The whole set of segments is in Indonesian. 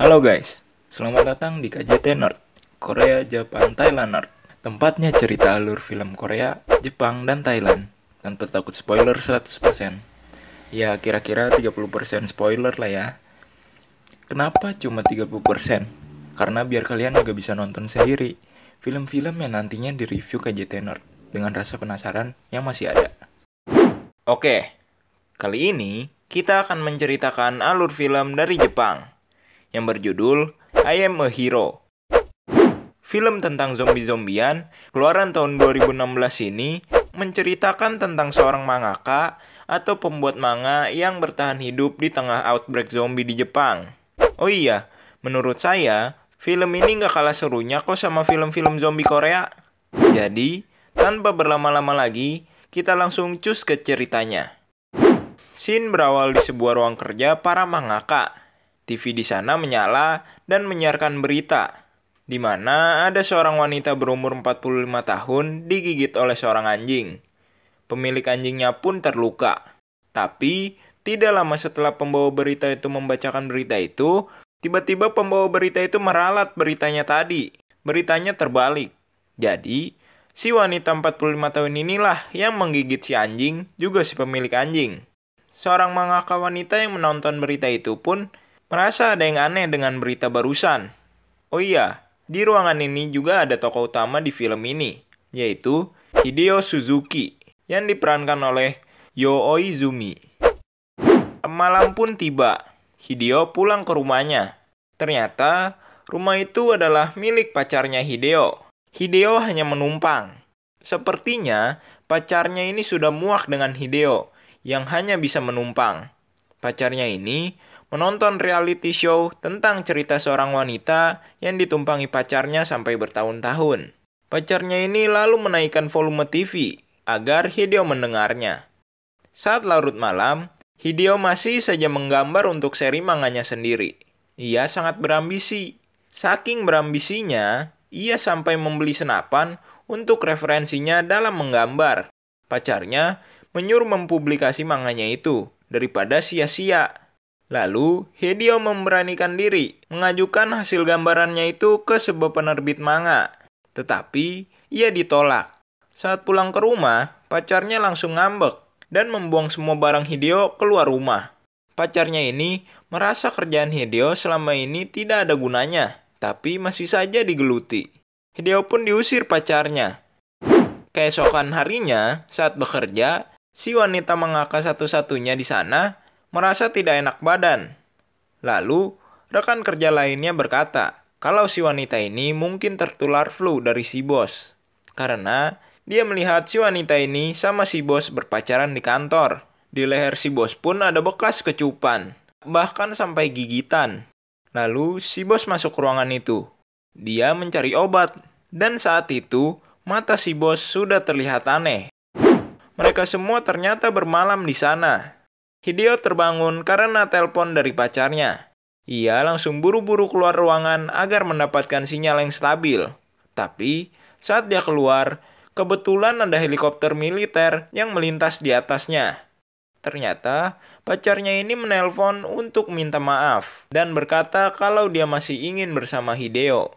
Halo guys, selamat datang di KJT Nerd, Korea, Jepang, Thailand Nerd. Tempatnya cerita alur film Korea, Jepang, dan Thailand. Tanpa takut spoiler 100%. Ya kira-kira 30% spoiler lah ya. Kenapa cuma 30%? Karena biar kalian juga bisa nonton sendiri film-film yang nantinya direview KJT Nerd dengan rasa penasaran yang masih ada. Oke, kali ini kita akan menceritakan alur film dari Jepang yang berjudul I Am a Hero. Film tentang zombie-zombian keluaran tahun 2016 ini menceritakan tentang seorang mangaka atau pembuat manga yang bertahan hidup di tengah outbreak zombie di Jepang. Oh iya, menurut saya, film ini nggak kalah serunya kok sama film-film zombie Korea. Jadi, tanpa berlama-lama lagi, kita langsung cus ke ceritanya. Scene berawal di sebuah ruang kerja para mangaka. TV di sana menyala dan menyiarkan berita, di mana ada seorang wanita berumur 45 tahun digigit oleh seorang anjing. Pemilik anjingnya pun terluka. Tapi, tidak lama setelah pembawa berita itu membacakan berita itu, tiba-tiba pembawa berita itu meralat beritanya tadi. Beritanya terbalik. Jadi, si wanita 45 tahun inilah yang menggigit si anjing, juga si pemilik anjing. Seorang mangaka wanita yang menonton berita itu pun merasa ada yang aneh dengan berita barusan. Oh iya, di ruangan ini juga ada tokoh utama di film ini, yaitu Hideo Suzuki, yang diperankan oleh Yo Oizumi. Malam pun tiba, Hideo pulang ke rumahnya. Ternyata, rumah itu adalah milik pacarnya Hideo. Hideo hanya menumpang. Sepertinya, pacarnya ini sudah muak dengan Hideo, yang hanya bisa menumpang. Pacarnya ini menonton reality show tentang cerita seorang wanita yang ditumpangi pacarnya sampai bertahun-tahun. Pacarnya ini lalu menaikkan volume TV agar Hideo mendengarnya. Saat larut malam, Hideo masih saja menggambar untuk seri manganya sendiri. Ia sangat berambisi. Saking berambisinya, ia sampai membeli senapan untuk referensinya dalam menggambar. Pacarnya menyuruh mempublikasi manganya itu daripada sia-sia. Lalu, Hideo memberanikan diri mengajukan hasil gambarannya itu ke sebuah penerbit manga. Tetapi, ia ditolak. Saat pulang ke rumah, pacarnya langsung ngambek dan membuang semua barang Hideo keluar rumah. Pacarnya ini merasa kerjaan Hideo selama ini tidak ada gunanya, tapi masih saja digeluti. Hideo pun diusir pacarnya. Keesokan harinya, saat bekerja, si wanita mangaka satu-satunya di sana merasa tidak enak badan. Lalu, rekan kerja lainnya berkata, kalau si wanita ini mungkin tertular flu dari si bos. Karena dia melihat si wanita ini sama si bos berpacaran di kantor. Di leher si bos pun ada bekas kecupan, bahkan sampai gigitan. Lalu, si bos masuk ruangan itu. Dia mencari obat, dan saat itu, mata si bos sudah terlihat aneh. Mereka semua ternyata bermalam di sana. Hideo terbangun karena telepon dari pacarnya. Ia langsung buru-buru keluar ruangan agar mendapatkan sinyal yang stabil. Tapi, saat dia keluar, kebetulan ada helikopter militer yang melintas di atasnya. Ternyata, pacarnya ini menelpon untuk minta maaf dan berkata kalau dia masih ingin bersama Hideo.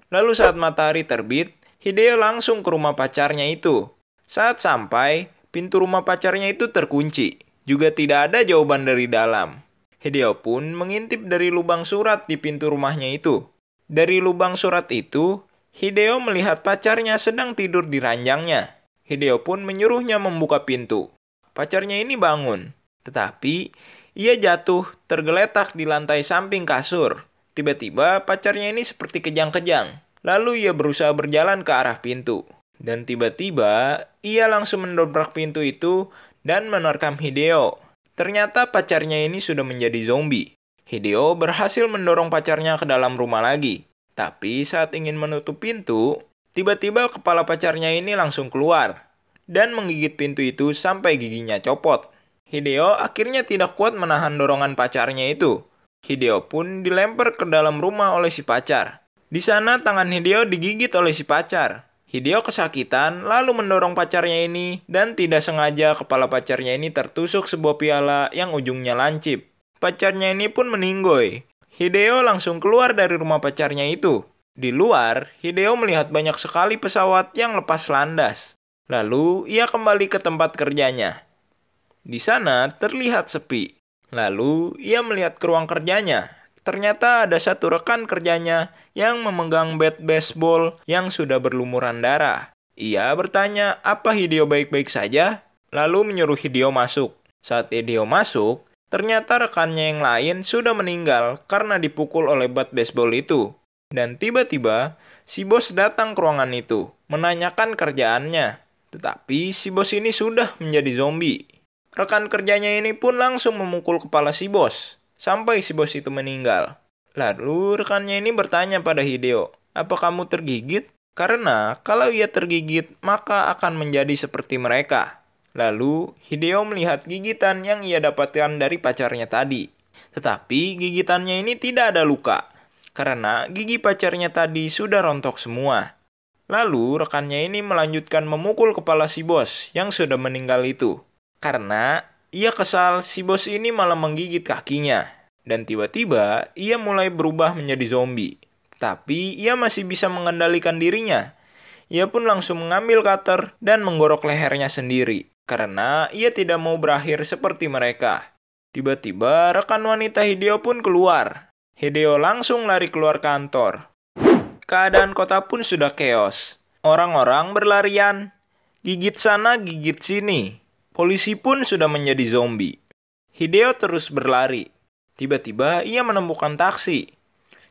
Lalu saat matahari terbit, Hideo langsung ke rumah pacarnya itu. Saat sampai, pintu rumah pacarnya itu terkunci. Juga tidak ada jawaban dari dalam. Hideo pun mengintip dari lubang surat di pintu rumahnya itu. Dari lubang surat itu, Hideo melihat pacarnya sedang tidur di ranjangnya. Hideo pun menyuruhnya membuka pintu. Pacarnya ini bangun. Tetapi, ia jatuh tergeletak di lantai samping kasur. Tiba-tiba pacarnya ini seperti kejang-kejang. Lalu ia berusaha berjalan ke arah pintu. Dan tiba-tiba, ia langsung mendobrak pintu itu dan menerkam Hideo. Ternyata pacarnya ini sudah menjadi zombie. Hideo berhasil mendorong pacarnya ke dalam rumah lagi. Tapi saat ingin menutup pintu, tiba-tiba kepala pacarnya ini langsung keluar dan menggigit pintu itu sampai giginya copot. Hideo akhirnya tidak kuat menahan dorongan pacarnya itu. Hideo pun dilempar ke dalam rumah oleh si pacar. Di sana tangan Hideo digigit oleh si pacar. Hideo kesakitan lalu mendorong pacarnya ini dan tidak sengaja kepala pacarnya ini tertusuk sebuah piala yang ujungnya lancip. Pacarnya ini pun meninggoy. Hideo langsung keluar dari rumah pacarnya itu. Di luar, Hideo melihat banyak sekali pesawat yang lepas landas. Lalu, ia kembali ke tempat kerjanya. Di sana terlihat sepi. Lalu, ia melihat ke ruang kerjanya. Ternyata ada satu rekan kerjanya yang memegang bat baseball yang sudah berlumuran darah. Ia bertanya, apa Hideo baik-baik saja? Lalu menyuruh Hideo masuk. Saat Hideo masuk, ternyata rekannya yang lain sudah meninggal karena dipukul oleh bat baseball itu. Dan tiba-tiba, si bos datang ke ruangan itu, menanyakan kerjaannya. Tetapi si bos ini sudah menjadi zombie. Rekan kerjanya ini pun langsung memukul kepala si bos, sampai si bos itu meninggal. Lalu rekannya ini bertanya pada Hideo, apa kamu tergigit? Karena kalau ia tergigit, maka akan menjadi seperti mereka. Lalu, Hideo melihat gigitan yang ia dapatkan dari pacarnya tadi. Tetapi gigitannya ini tidak ada luka, karena gigi pacarnya tadi sudah rontok semua. Lalu, rekannya ini melanjutkan memukul kepala si bos yang sudah meninggal itu. Karena ia kesal si bos ini malah menggigit kakinya. Dan tiba-tiba, ia mulai berubah menjadi zombie. Tapi, ia masih bisa mengendalikan dirinya. Ia pun langsung mengambil cutter dan menggorok lehernya sendiri. Karena ia tidak mau berakhir seperti mereka. Tiba-tiba rekan wanita Hideo pun keluar. Hideo langsung lari keluar kantor. Keadaan kota pun sudah chaos. Orang-orang berlarian. Gigit sana, gigit sini. Polisi pun sudah menjadi zombie. Hideo terus berlari. Tiba-tiba ia menemukan taksi.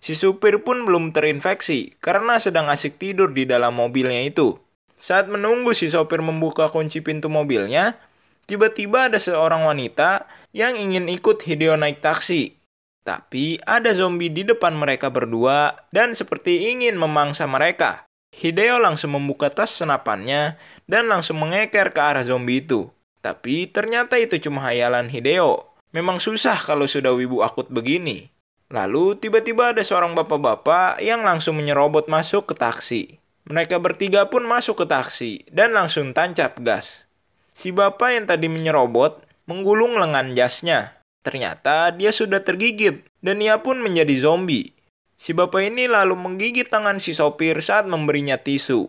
Si supir pun belum terinfeksi karena sedang asik tidur di dalam mobilnya itu. Saat menunggu si sopir membuka kunci pintu mobilnya, tiba-tiba ada seorang wanita yang ingin ikut Hideo naik taksi. Tapi ada zombie di depan mereka berdua dan seperti ingin memangsa mereka. Hideo langsung membuka tas senapannya dan langsung mengeker ke arah zombie itu. Tapi ternyata itu cuma hayalan Hideo. Memang susah kalau sudah wibu akut begini. Lalu tiba-tiba ada seorang bapak-bapak yang langsung menyerobot masuk ke taksi. Mereka bertiga pun masuk ke taksi dan langsung tancap gas. Si bapak yang tadi menyerobot menggulung lengan jasnya. Ternyata dia sudah tergigit dan ia pun menjadi zombie. Si bapak ini lalu menggigit tangan si sopir saat memberinya tisu.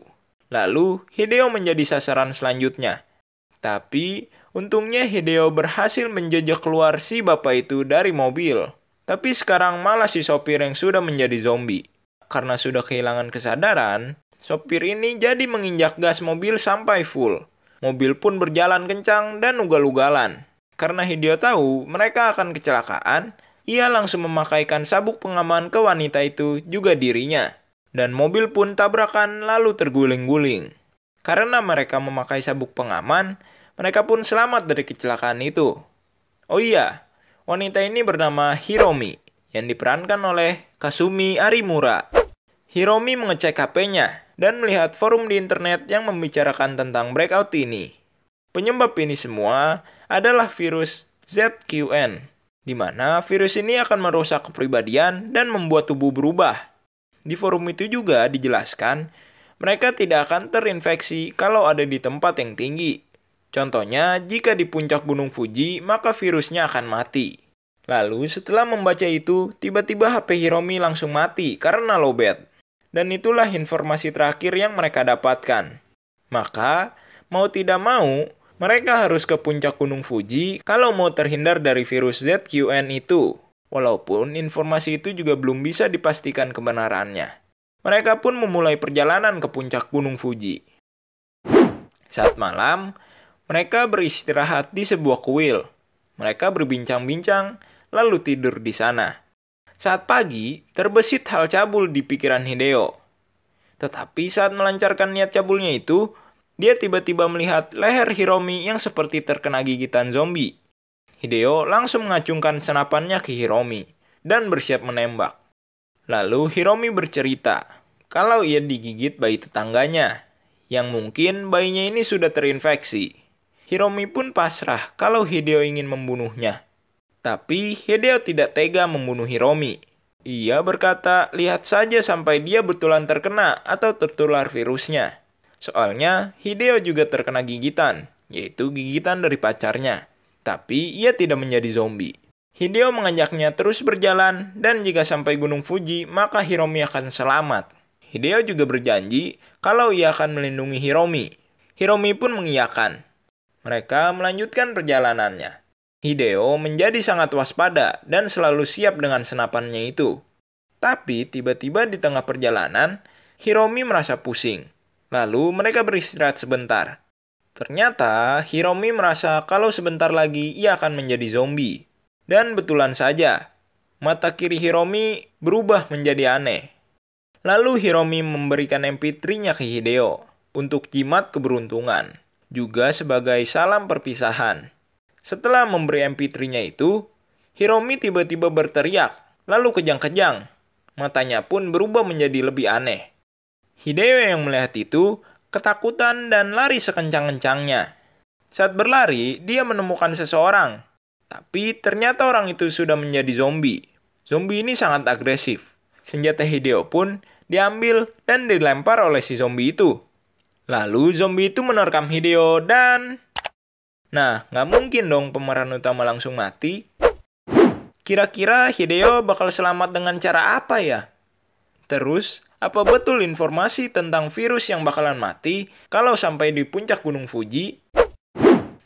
Lalu Hideo menjadi sasaran selanjutnya. Tapi untungnya Hideo berhasil menjejak keluar si bapak itu dari mobil. Tapi sekarang malah si sopir yang sudah menjadi zombie. Karena sudah kehilangan kesadaran, sopir ini jadi menginjak gas mobil sampai full. Mobil pun berjalan kencang dan ugal-ugalan. Karena Hideo tahu mereka akan kecelakaan, ia langsung memakaikan sabuk pengaman ke wanita itu juga dirinya. Dan mobil pun tabrakan lalu terguling-guling. Karena mereka memakai sabuk pengaman, mereka pun selamat dari kecelakaan itu. Oh iya, wanita ini bernama Hiromi, yang diperankan oleh Kasumi Arimura. Hiromi mengecek HP-nya dan melihat forum di internet yang membicarakan tentang breakout ini. Penyebab ini semua adalah virus ZQN, di mana virus ini akan merusak kepribadian dan membuat tubuh berubah. Di forum itu juga dijelaskan, mereka tidak akan terinfeksi kalau ada di tempat yang tinggi. Contohnya, jika di puncak Gunung Fuji, maka virusnya akan mati. Lalu setelah membaca itu, tiba-tiba HP Hiromi langsung mati karena lowbat. Dan itulah informasi terakhir yang mereka dapatkan. Maka, mau tidak mau, mereka harus ke puncak Gunung Fuji kalau mau terhindar dari virus ZQN itu. Walaupun informasi itu juga belum bisa dipastikan kebenarannya. Mereka pun memulai perjalanan ke puncak Gunung Fuji. Saat malam, mereka beristirahat di sebuah kuil. Mereka berbincang-bincang, lalu tidur di sana. Saat pagi, terbesit hal cabul di pikiran Hideo. Tetapi saat melancarkan niat cabulnya itu, dia tiba-tiba melihat leher Hiromi yang seperti terkena gigitan zombie. Hideo langsung mengacungkan senapannya ke Hiromi dan bersiap menembak. Lalu Hiromi bercerita kalau ia digigit bayi tetangganya, yang mungkin bayinya ini sudah terinfeksi. Hiromi pun pasrah kalau Hideo ingin membunuhnya. Tapi Hideo tidak tega membunuh Hiromi. Ia berkata, lihat saja sampai dia betulan terkena atau tertular virusnya. Soalnya Hideo juga terkena gigitan, yaitu gigitan dari pacarnya. Tapi ia tidak menjadi zombie. Hideo mengajaknya terus berjalan, dan jika sampai Gunung Fuji, maka Hiromi akan selamat. Hideo juga berjanji kalau ia akan melindungi Hiromi. Hiromi pun mengiyakan. Mereka melanjutkan perjalanannya. Hideo menjadi sangat waspada dan selalu siap dengan senapannya itu. Tapi tiba-tiba di tengah perjalanan, Hiromi merasa pusing. Lalu mereka beristirahat sebentar. Ternyata Hiromi merasa kalau sebentar lagi ia akan menjadi zombie. Dan betulan saja, mata kiri Hiromi berubah menjadi aneh. Lalu Hiromi memberikan MP3-nya ke Hideo untuk jimat keberuntungan, juga sebagai salam perpisahan. Setelah memberi MP3-nya itu, Hiromi tiba-tiba berteriak, lalu kejang-kejang. Matanya pun berubah menjadi lebih aneh. Hideo yang melihat itu ketakutan dan lari sekencang-kencangnya. Saat berlari, dia menemukan seseorang. Tapi ternyata orang itu sudah menjadi zombie. Zombie ini sangat agresif. Senjata Hideo pun diambil dan dilempar oleh si zombie itu. Lalu zombie itu menerkam Hideo dan... Nah, nggak mungkin dong pemeran utama langsung mati. Kira-kira Hideo bakal selamat dengan cara apa ya? Terus, apa betul informasi tentang virus yang bakalan mati kalau sampai di puncak Gunung Fuji?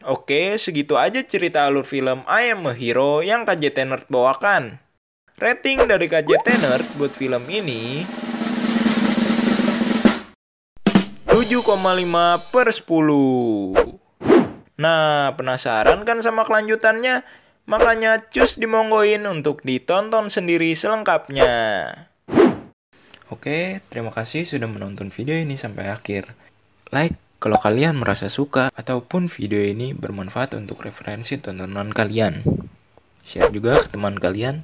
Oke, segitu aja cerita alur film I Am a Hero yang KJT Nerd bawakan. Rating dari KJT Nerd buat film ini 7,5/10. Nah, penasaran kan sama kelanjutannya? Makanya cus dimonggoin untuk ditonton sendiri selengkapnya. Oke, terima kasih sudah menonton video ini sampai akhir. Like kalau kalian merasa suka ataupun video ini bermanfaat untuk referensi tontonan kalian. Share juga ke teman kalian,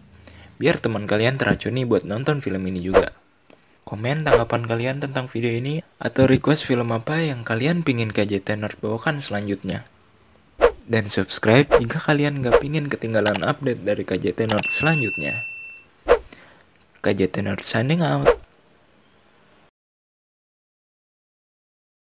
biar teman kalian teracuni buat nonton film ini juga. Komen tanggapan kalian tentang video ini atau request film apa yang kalian pingin KJT Nerd bawakan selanjutnya. Dan subscribe jika kalian gak pingin ketinggalan update dari KJT Nerd selanjutnya. KJT Nerd signing out.